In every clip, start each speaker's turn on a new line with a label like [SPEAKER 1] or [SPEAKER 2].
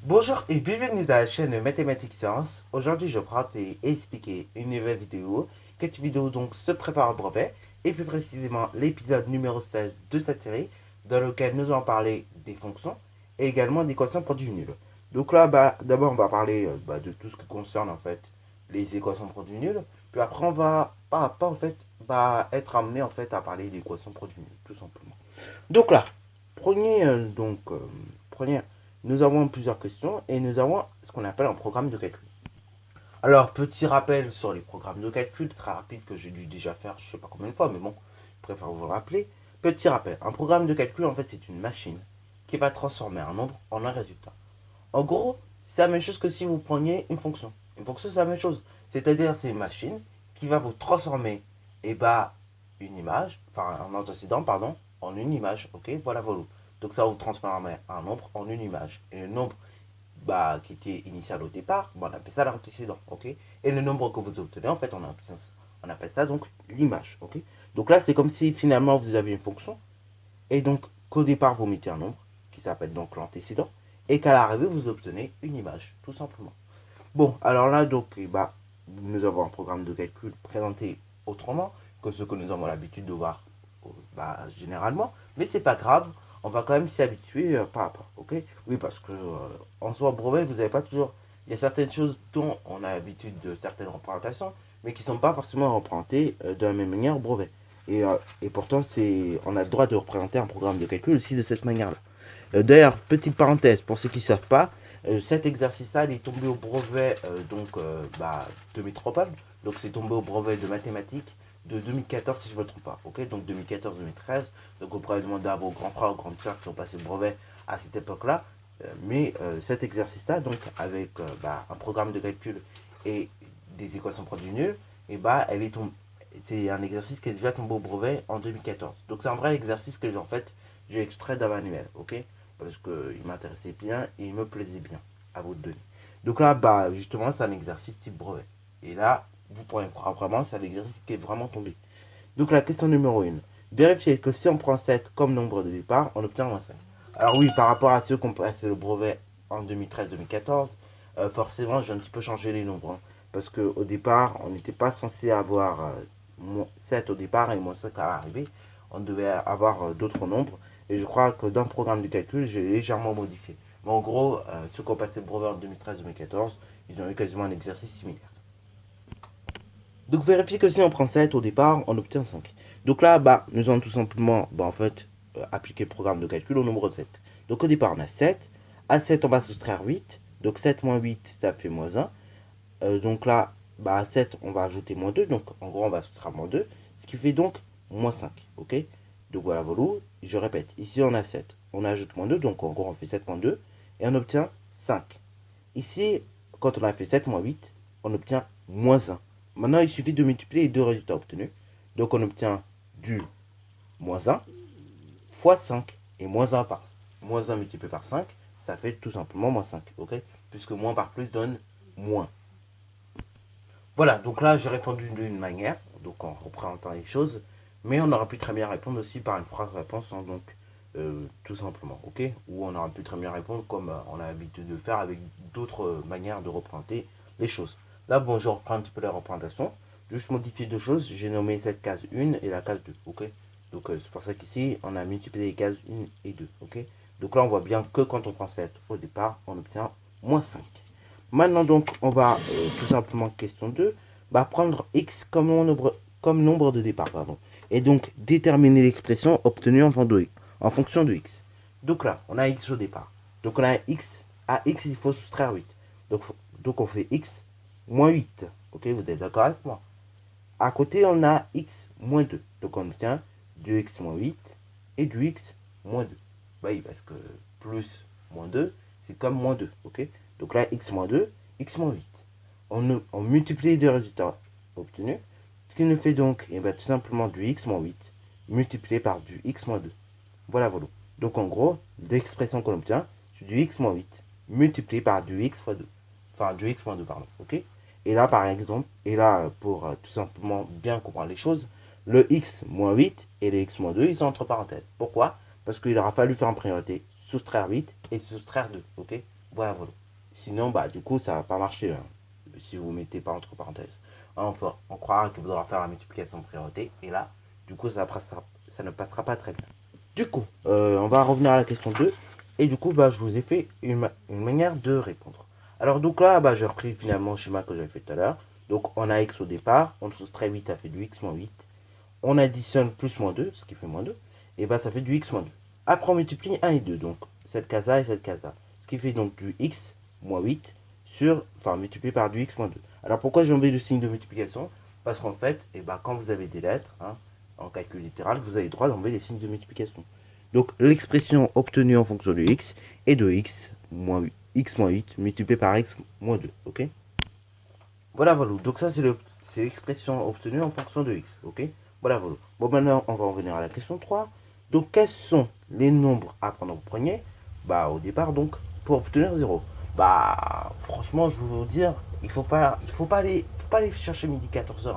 [SPEAKER 1] Bonjour et bienvenue dans la chaîne Mathématiques Sciences. Aujourd'hui, je vais présenter et expliquer une nouvelle vidéo. Cette vidéo donc se prépare au brevet et plus précisément l'épisode numéro 16 de cette série dans lequel nous allons parler des fonctions et également d'équations produits nuls. Donc là, d'abord, on va parler de tout ce qui concerne en fait les équations produits nuls. Puis après, on va pas en fait être amené en fait à parler d'équations produits nuls, tout simplement. Donc là, prenez prenez nous avons plusieurs questions et nous avons ce qu'on appelle un programme de calcul. Alors, petit rappel sur les programmes de calcul, très rapide que j'ai dû déjà faire, je ne sais pas combien de fois, mais bon, je préfère vous le rappeler. Petit rappel, un programme de calcul, en fait, c'est une machine qui va transformer un nombre en un résultat. En gros, c'est la même chose que si vous preniez une fonction. Une fonction, c'est la même chose. C'est-à-dire, c'est une machine qui va vous transformer une image, enfin un antécédent, pardon, en une image. Ok, voilà. Donc ça va vous transformer un nombre en une image. Et le nombre qui était initial au départ, on appelle ça l'antécédent. Ok, et le nombre que vous obtenez, en fait, on appelle ça donc l'image. Ok, donc là, c'est comme si finalement vous avez une fonction et donc qu'au départ vous mettez un nombre qui s'appelle donc l'antécédent et qu'à l'arrivée vous obtenez une image, tout simplement. Bon, alors là donc nous avons un programme de calcul présenté autrement que ce que nous avons l'habitude de voir généralement, mais c'est pas grave, on va quand même s'y habituer pas à pas, ok. Oui, parce que en soi brevet vous n'avez pas toujours, il y a certaines choses dont on a l'habitude de certaines représentations, mais qui ne sont pas forcément représentées de la même manière au brevet. Et pourtant, on a le droit de représenter un programme de calcul aussi de cette manière-là. D'ailleurs, petite parenthèse, pour ceux qui ne savent pas, cet exercice-là, il est tombé au brevet de métropole. Donc, c'est tombé au brevet de mathématiques de 2014, si je ne me trompe pas. Ok, donc 2014-2013. Donc, vous pourrez demander à vos grands frères ou grandes sœurs qui ont passé le brevet à cette époque-là. Mais cet exercice-là, donc, avec un programme de calcul et des équations produits nuls, et c'est un exercice qui est déjà tombé au brevet en 2014. Donc, c'est un vrai exercice que j'ai extrait d'un manuel. Ok, parce qu'il m'intéressait bien et il me plaisait bien à vous donner. Donc là, justement, c'est un exercice type brevet. Et là, vous pourrez croire vraiment, c'est un exercice qui est vraiment tombé. Donc la question numéro 1. Vérifiez que si on prend 7 comme nombre de départ, on obtient moins 5. Alors oui, par rapport à ceux qui ont passé le brevet en 2013-2014, forcément, j'ai un petit peu changé les nombres. Hein, parce qu'au départ, on n'était pas censé avoir 7 au départ et moins 5 à l'arrivée. On devait avoir d'autres nombres. Et je crois que dans le programme de calcul, j'ai légèrement modifié. Mais en gros, ceux qui ont passé le brevet en 2013-2014, ils ont eu quasiment un exercice similaire. Donc vérifiez que si on prend 7 au départ, on obtient 5. Donc là, nous allons tout simplement appliquer le programme de calcul au nombre 7. Donc au départ, on a 7. À 7, on va soustraire 8. Donc 7 moins 8, ça fait moins 1. Donc là, à 7, on va ajouter moins 2. Donc en gros, on va soustraire moins 2. Ce qui fait donc moins 5. Ok, donc voilà. Je répète. Ici, on a 7. On ajoute moins 2. Donc en gros, on fait 7 moins 2. Et on obtient 5. Ici, quand on a fait 7 moins 8, on obtient moins 1. Maintenant, il suffit de multiplier les deux résultats obtenus. Donc on obtient du moins 1 fois 5. Et moins 1 multiplié par 5, ça fait tout simplement moins 5. Ok, puisque moins par plus donne moins. Voilà, donc là j'ai répondu d'une manière, donc en représentant les choses, mais on aurait pu très bien répondre aussi par une phrase réponse, hein, donc tout simplement, ok. Ou on aurait pu très bien répondre comme on a l'habitude de faire avec d'autres manières de représenter les choses. Là, bon, je reprends un petit peu la représentation, juste modifier deux choses, j'ai nommé cette case 1 et la case 2, ok. Donc c'est pour ça qu'ici on a multiplié les cases 1 et 2, ok. Donc là on voit bien que quand on prend 7 au départ, on obtient moins 5. Maintenant, donc, on va tout simplement, question 2, prendre x comme nombre de départ. Pardon, et donc déterminer l'expression obtenue en fonction de x. Donc là, on a x au départ. Donc on a x, à x, il faut soustraire 8. Donc, donc on fait x moins 8. Ok, vous êtes d'accord avec moi? À côté, on a x moins 2. Donc on obtient du x moins 8 et du x moins 2. Oui, parce que plus moins 2, c'est comme moins 2. Ok, donc là, x moins 2, x moins 8. On multiplie les deux résultats obtenus. Ce qui nous fait donc tout simplement du x moins 8 multiplié par du x moins 2. Voilà. Donc en gros, l'expression qu'on obtient, c'est du x moins 8 multiplié par du x fois 2. Enfin, du x moins 2, pardon. Ok, et là, par exemple, pour tout simplement bien comprendre les choses, le x moins 8 et le x moins 2, ils sont entre parenthèses. Pourquoi? Parce qu'il aura fallu faire en priorité soustraire 8 et soustraire 2. Ok, Voilà, voilà. Sinon, bah, du coup, ça va pas marcher, hein, si vous mettez pas entre parenthèses. Enfin, on croira que vous devrez faire la multiplication de priorité, et là, du coup, ça ne passera pas très bien. Du coup, on va revenir à la question 2, et du coup, bah, je vous ai fait une manière de répondre. Alors, donc là, bah, j'ai repris finalement le schéma que j'avais fait tout à l'heure. Donc, on a x au départ, on soustrait 8, ça fait du x moins 8. On additionne plus moins 2, ce qui fait moins 2, et bah, ça fait du x moins 2. Après, on multiplie 1 et 2, donc cette case-là et cette case-là. Ce qui fait donc du x moins 8 multiplié par du x moins 2. Alors pourquoi j'ai enlevé le signe de multiplication? Parce qu'en fait, quand vous avez des lettres, hein, en calcul littéral, vous avez le droit d'enlever les signes de multiplication. Donc l'expression obtenue en fonction de x est de x moins 8 multiplié par x moins 2. Ok? Voilà, voilà. Donc ça, c'est l'expression obtenue en fonction de x. Ok? Voilà, voilà. Bon, maintenant, on va en venir à la question 3. Donc, quels sont les nombres à prendre au premier? Bah, au départ, donc, pour obtenir 0. Bah, franchement, je vais vous dire, faut pas aller chercher midi 14h.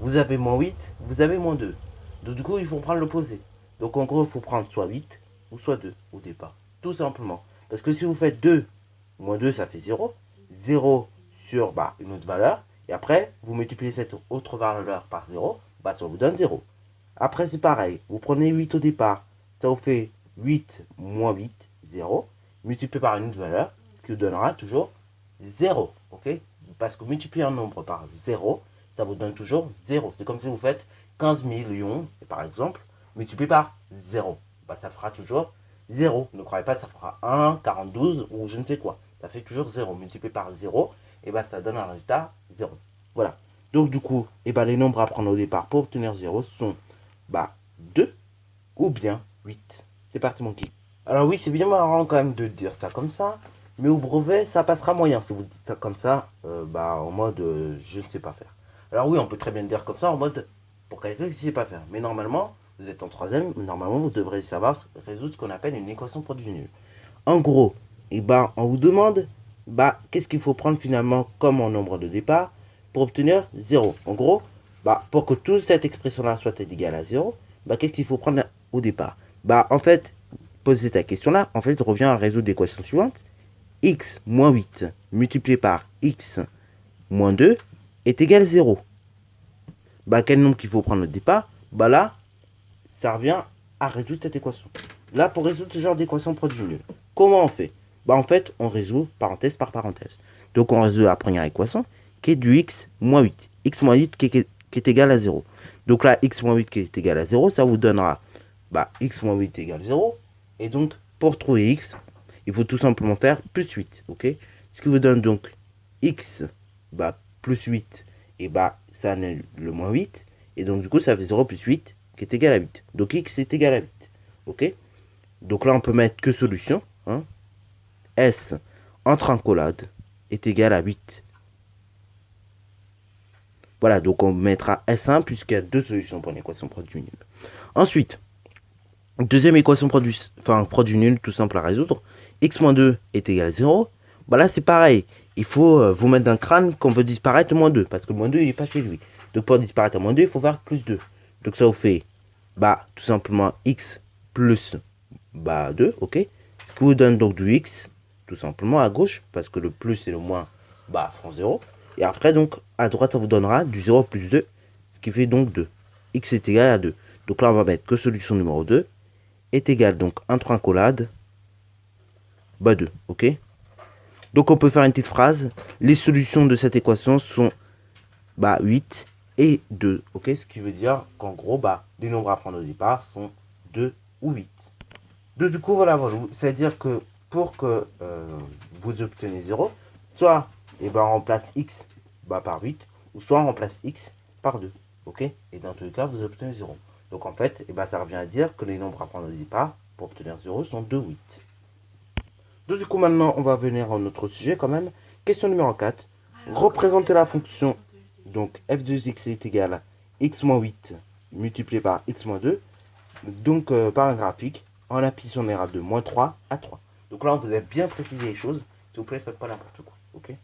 [SPEAKER 1] Vous avez moins 8, vous avez moins 2. Donc, du coup, il faut prendre l'opposé. Donc, en gros, il faut prendre soit 8 ou soit 2 au départ. Tout simplement. Parce que si vous faites 2 moins 2, ça fait 0. 0 sur une autre valeur. Et après, vous multipliez cette autre valeur par 0. Bah, ça vous donne 0. Après, c'est pareil. Vous prenez 8 au départ. Ça vous fait 8 moins 8, 0. Multiplié par une autre valeur. Ce qui vous donnera toujours 0. Ok? Parce que multiplier un nombre par 0, ça vous donne toujours 0. C'est comme si vous faites 15 millions, par exemple, multiplié par 0. Bah, ça fera toujours 0. Ne croyez pas que ça fera 1, 42 ou je ne sais quoi. Ça fait toujours 0. Multiplié par 0, et bah, ça donne un résultat 0. Voilà. Donc du coup, les nombres à prendre au départ pour obtenir 0 sont 2 ou bien 8. C'est parti mon kiki. Alors oui, c'est bien marrant quand même de dire ça comme ça, mais au brevet, ça passera moyen si vous dites ça comme ça, en mode je ne sais pas faire. Alors oui, on peut très bien le dire comme ça, en mode pour quelqu'un qui ne sait pas faire. Mais normalement, vous êtes en troisième, normalement vous devrez savoir résoudre ce qu'on appelle une équation produit nul. En gros, on vous demande qu'est-ce qu'il faut prendre finalement comme en nombre de départ pour obtenir 0. En gros, pour que toute cette expression-là soit égale à 0, qu'est-ce qu'il faut prendre au départ? En fait, poser cette question-là, en fait, revient à résoudre l'équation suivante. X moins 8 multiplié par x moins 2 est égal à 0. Quel nombre qu'il faut prendre au départ? Là, ça revient à résoudre cette équation. Là, pour résoudre ce genre d'équation produit nul, comment on fait? En fait, on résout parenthèse par parenthèse. Donc, on résout la première équation qui est du x moins 8. X moins 8 qui est égal à 0. Donc là, x moins 8 qui est égal à 0, ça vous donnera x moins 8 égale 0. Et donc, pour trouver x, il faut tout simplement faire plus 8. Ok? Ce qui vous donne donc x plus 8. Et ça annule le moins 8. Et donc, du coup, ça fait 0 plus 8 qui est égal à 8. Donc, x est égal à 8. Ok? Donc là, on peut mettre que solution. Hein? S entre encolade est égal à 8. Voilà, donc on mettra S1 puisqu'il y a deux solutions pour l'équation produit nul. Ensuite, deuxième équation produit nul, tout simple à résoudre. X-2 est égal à 0. Là, c'est pareil. Il faut vous mettre dans le crâne qu'on veut disparaître moins 2. Parce que le moins 2, il n'est pas chez lui. Donc pour disparaître à moins 2, il faut faire plus 2. Donc ça vous fait tout simplement x plus 2. Ok? Ce qui vous donne donc du x, tout simplement à gauche. Parce que le plus et le moins font 0. Et après, donc, à droite, ça vous donnera du 0 plus 2. Ce qui fait donc 2. X est égal à 2. Donc là, on va mettre que solution numéro 2 est égal donc entre encolade 2. Ok? Donc on peut faire une petite phrase. Les solutions de cette équation sont 8 et 2. Ok? Ce qui veut dire qu'en gros, les nombres à prendre au départ sont 2 ou 8. Donc du coup, voilà. C'est-à-dire que pour que vous obtenez 0, soit on remplace x par 8, ou soit on remplace x par 2. Ok? Et dans tous les cas, vous obtenez 0. Donc en fait, ça revient à dire que les nombres à prendre au départ pour obtenir 0 sont 2 ou 8. Donc du coup, maintenant, on va venir à notre sujet quand même. Question numéro 4. Représenter la fonction, donc f de x est égal à x moins 8 multiplié par x moins 2, donc par un graphique, en appliquant les rats de moins 3 à 3. Donc là, on vous a bien précisé les choses. S'il vous plaît, faites pas n'importe quoi. Ok?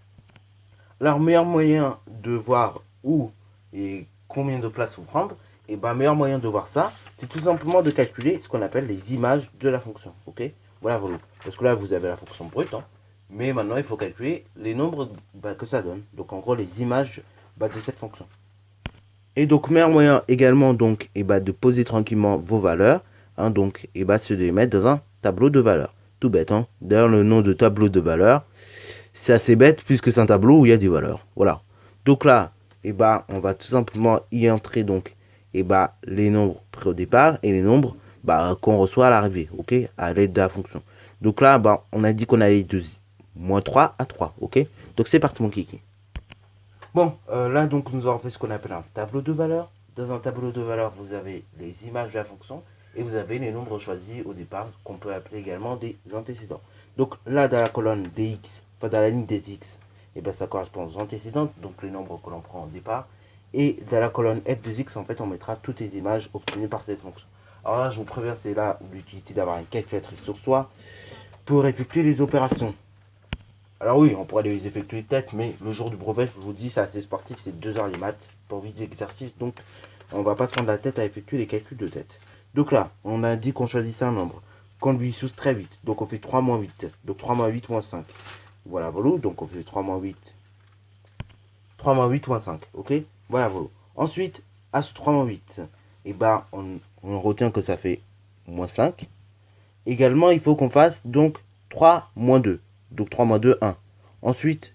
[SPEAKER 1] Alors, meilleur moyen de voir où et combien de places vous prendre, meilleur moyen de voir ça, c'est tout simplement de calculer ce qu'on appelle les images de la fonction. Ok? Voilà. Parce que là, vous avez la fonction brute. Hein. Mais maintenant, il faut calculer les nombres que ça donne. Donc en gros, les images de cette fonction. Et donc, meilleur moyen également donc, de poser tranquillement vos valeurs. Hein, donc, c'est de les mettre dans un tableau de valeurs. Tout bête. Hein. D'ailleurs, le nom de tableau de valeurs, c'est assez bête puisque c'est un tableau où il y a des valeurs. Voilà. Donc là, on va tout simplement y entrer donc les nombres pris au départ et les nombres qu'on reçoit à l'arrivée, ok, à l'aide de la fonction. Donc là, on a dit qu'on allait de moins 3 à 3, ok. Donc c'est parti mon kiki. Bon, là donc nous avons fait ce qu'on appelle un tableau de valeurs. Dans un tableau de valeurs, vous avez les images de la fonction et vous avez les nombres choisis au départ qu'on peut appeler également des antécédents. Donc là, dans la colonne dx, enfin dans la ligne des x, ça correspond aux antécédents, donc les nombres que l'on prend au départ. Et dans la colonne f de x, en fait, on mettra toutes les images obtenues par cette fonction. Alors là, je vous préviens, c'est là l'utilité d'avoir une calculatrice sur soi pour effectuer les opérations. Alors oui, on pourrait les effectuer tête, mais le jour du brevet, je vous dis, c'est assez sportif, c'est 2 heures les maths pour 8 exercices, donc on va pas se prendre la tête à effectuer les calculs de tête. Donc là, on a dit qu'on choisissait un nombre, qu'on lui soustrait 8, donc on fait 3 moins 8, donc 3 moins 8 moins 5. Voilà, voilà, donc on fait 3 moins 8, 3 moins 8 moins 5, ok. Voilà, voilà. Ensuite, à ce 3 moins 8, on retient que ça fait moins 5. Également, il faut qu'on fasse donc 3 moins 2. Donc 3 moins 2, 1. Ensuite,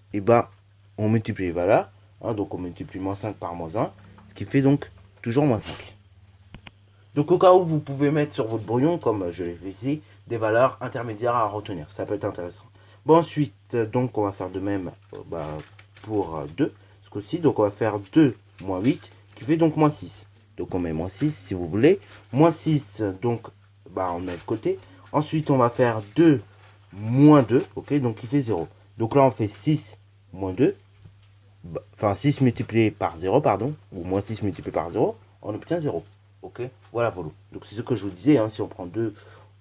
[SPEAKER 1] on multiplie les valeurs. Hein, donc on multiplie moins 5 par moins 1. Ce qui fait donc toujours moins 5. Donc au cas où, vous pouvez mettre sur votre brouillon, comme je l'ai fait ici, des valeurs intermédiaires à retenir. Ça peut être intéressant. Bon, ensuite, donc on va faire de même pour 2. Ce coup-ci, donc on va faire 2 moins 8, qui fait donc moins 6. Donc on met moins 6 si vous voulez. Moins 6, donc on met de côté. Ensuite, on va faire 2 moins 2, ok, donc il fait 0. Donc là, on fait 6 moins 2, enfin 6 multiplié par 0, pardon, ou moins 6 multiplié par 0, on obtient 0. Ok, voilà, voilà. Donc c'est ce que je vous disais, hein, si on prend 2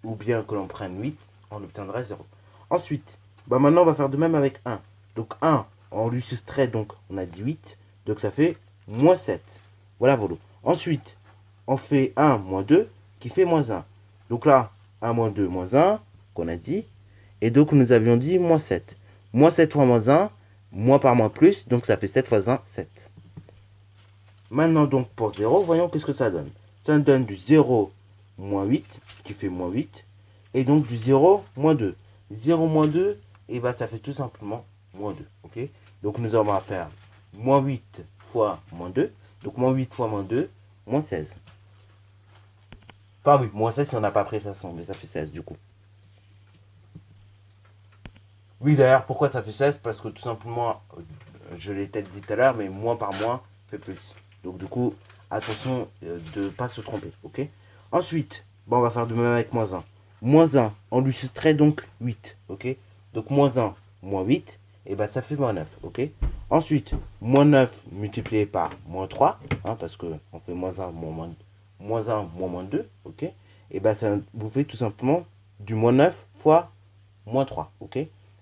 [SPEAKER 1] ou bien que l'on prenne 8, on obtiendrait 0. Ensuite, maintenant, on va faire de même avec 1. Donc 1, on lui soustrait, donc on a dit 8, donc ça fait moins 7. Voilà, voilà. Ensuite, on fait 1 moins 2, qui fait moins 1. Donc là, 1 moins 2, moins 1, qu'on a dit. Et donc, nous avions dit moins 7. Moins 7 fois moins 1, moins par moins plus, donc ça fait 7 fois 1, 7. Maintenant, donc, pour 0, voyons qu'est-ce que ça donne. Ça donne du 0 moins 8, qui fait moins 8. Et donc, du 0 moins 2. 0 moins 2, et ça fait tout simplement moins 2. Ok. Donc, nous avons à faire moins 8 fois moins 2. Donc, moins 8 fois moins 2, moins 16. Enfin oui, moins 16 si on n'a pas pris de façon, mais ça fait 16 du coup. Oui, d'ailleurs, pourquoi ça fait 16? Parce que tout simplement, je l'ai peut-être dit tout à l'heure, mais moins par moins fait plus. Donc du coup, attention de ne pas se tromper, ok. Ensuite, on va faire de même avec moins 1. Moins 1, on lui soustrait donc 8, ok. Donc moins 1, moins 8, et ça fait moins 9, ok. Ensuite, moins 9 multiplié par moins 3, hein, parce qu'on fait moins 1, moins 1, moins 2, ok. Et ça vous fait tout simplement du moins 9 fois moins 3, ok.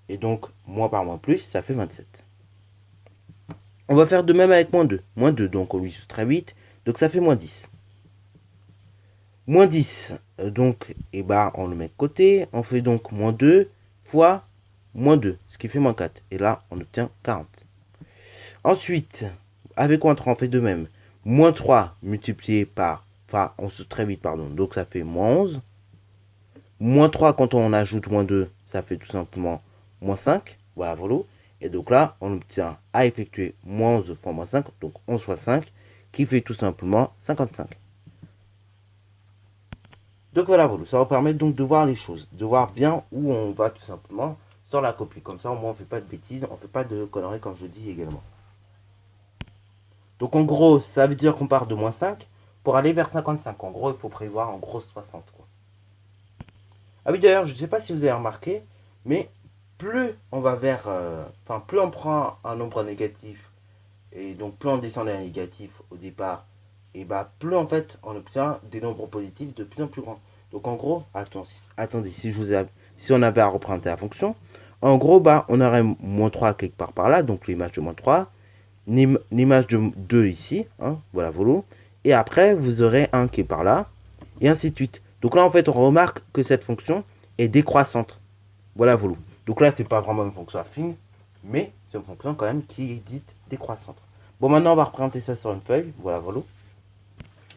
[SPEAKER 1] Et donc, moins par moins plus, ça fait 27. On va faire de même avec moins 2. Moins 2, donc on lui soustrait 8. Donc ça fait moins 10. Moins 10, donc, on le met de côté. On fait donc moins 2 fois moins 2, ce qui fait moins 4. Et là, on obtient 40. Ensuite, avec moins 3, on fait de même. Moins 3 multiplié par... Enfin, on soustrait 8, pardon. Donc ça fait moins 11. Moins 3, quand on ajoute moins 2, ça fait tout simplement moins 5, voilà, voilà. Et donc là, on obtient à effectuer moins 11 fois moins 5, donc 11 fois 5, qui fait tout simplement 55. Donc voilà, voilà, ça va permettre donc de voir les choses, de voir bien où on va tout simplement sur la copie. Comme ça, au moins, on ne fait pas de bêtises, on ne fait pas de conneries, comme je dis également. Donc en gros, ça veut dire qu'on part de moins 5 pour aller vers 55. En gros, il faut prévoir en gros 60, quoi. Ah oui, d'ailleurs, je ne sais pas si vous avez remarqué, mais plus on va vers... plus on prend un nombre négatif, et donc plus on descend à négatif au départ, et plus en fait on obtient des nombres positifs de plus en plus grands. Donc en gros, attendez, si on avait à représenter la fonction, en gros, on aurait moins 3 quelque part par là, donc l'image de moins 3, l'image de 2 ici, hein, voilà, voilà, et après vous aurez 1 qui est par là, et ainsi de suite. Donc là, en fait, on remarque que cette fonction est décroissante. Voilà, voilà. Donc là, c'est pas vraiment une fonction affine, mais c'est une fonction quand même qui est dite décroissante. Bon, maintenant, on va représenter ça sur une feuille. Voilà, voilà.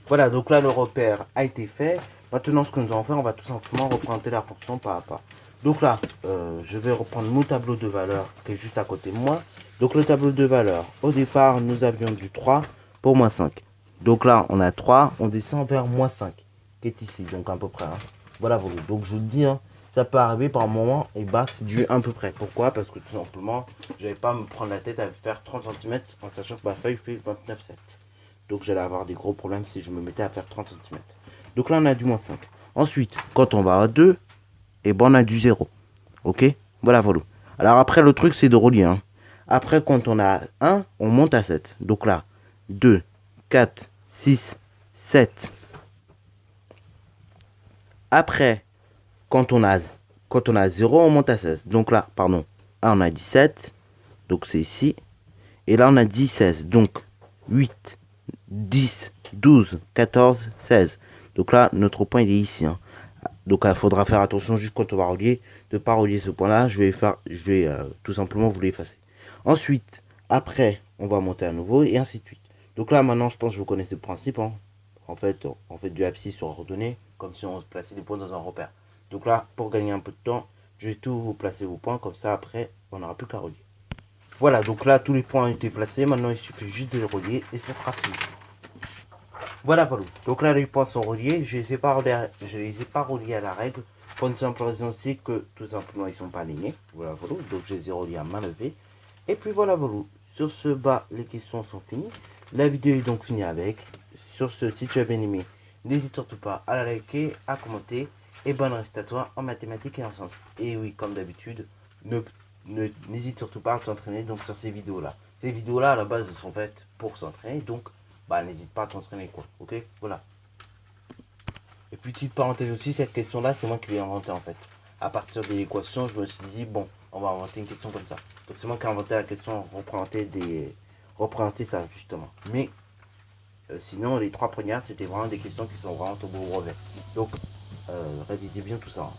[SPEAKER 1] Voilà, donc là, le repère a été fait. Maintenant, ce que nous allons faire, on va tout simplement représenter la fonction pas à pas. Donc là, je vais reprendre mon tableau de valeur qui est juste à côté de moi. Donc le tableau de valeur, au départ, nous avions du 3 pour moins 5. Donc là, on a 3, on descend vers moins 5, qui est ici, donc à peu près. Hein. Voilà, voilà. Donc je vous le dis, hein, ça peut arriver par moment, et bah c'est du à peu près. Pourquoi? Parce que tout simplement, je vais pas me prendre la tête à faire 30 cm en sachant que ma feuille fait 29,7. Donc j'allais avoir des gros problèmes si je me mettais à faire 30 cm. Donc là, on a du moins 5. Ensuite, quand on va à 2, et ben on a du 0. Ok? Voilà, voilà. Alors après, le truc, c'est de relier. Hein. Après, quand on a 1, on monte à 7. Donc là, 2, 4, 6, 7. Après, quand on a 0, on monte à 16. Donc là, pardon, là, on a 17. Donc c'est ici. Et là, on a 10, 16. Donc 8, 10, 12, 14, 16. Donc là, notre point, il est ici. Hein. Donc il faudra faire attention juste quand on va relier, de ne pas relier ce point-là. Je vais tout simplement vous l'effacer. Ensuite, après, on va monter à nouveau et ainsi de suite. Donc là, maintenant, je pense que vous connaissez le principe. Hein. En fait, on fait du abscisse sur ordonnée, comme si on se plaçait des points dans un repère. Donc là, pour gagner un peu de temps, je vais tout vous placer vos points. Comme ça, après, on n'aura plus qu'à relier. Voilà, donc là, tous les points ont été placés. Maintenant, il suffit juste de les relier et ça sera fini. Voilà, voilà. Donc là, les points sont reliés. Je les ai pas reliés à la règle. Pour une simple raison, c'est que tout simplement, ils sont pas alignés. Voilà, voilà. Donc je les ai reliés à main levée. Et puis voilà, voilà. Sur ce bas, les questions sont finies. La vidéo est donc finie avec. Sur ce, si tu as bien aimé, n'hésite surtout pas à la liker, à commenter. Et bonne reste à toi en mathématiques et en sciences. Et oui, comme d'habitude, n'hésite surtout pas à t'entraîner donc sur ces vidéos-là. Ces vidéos-là, à la base, elles sont faites pour s'entraîner. Donc, bah n'hésite pas à t'entraîner quoi, ok, voilà. Et puis petite parenthèse aussi, cette question là c'est moi qui l'ai inventé en fait. À partir de l'équation, je me suis dit bon, on va inventer une question comme ça. Donc c'est moi qui ai inventé la question, représenter ça justement. Mais sinon les 3 premières c'était vraiment des questions qui sont vraiment au beau brevet. Donc révisez bien tout ça. Hein.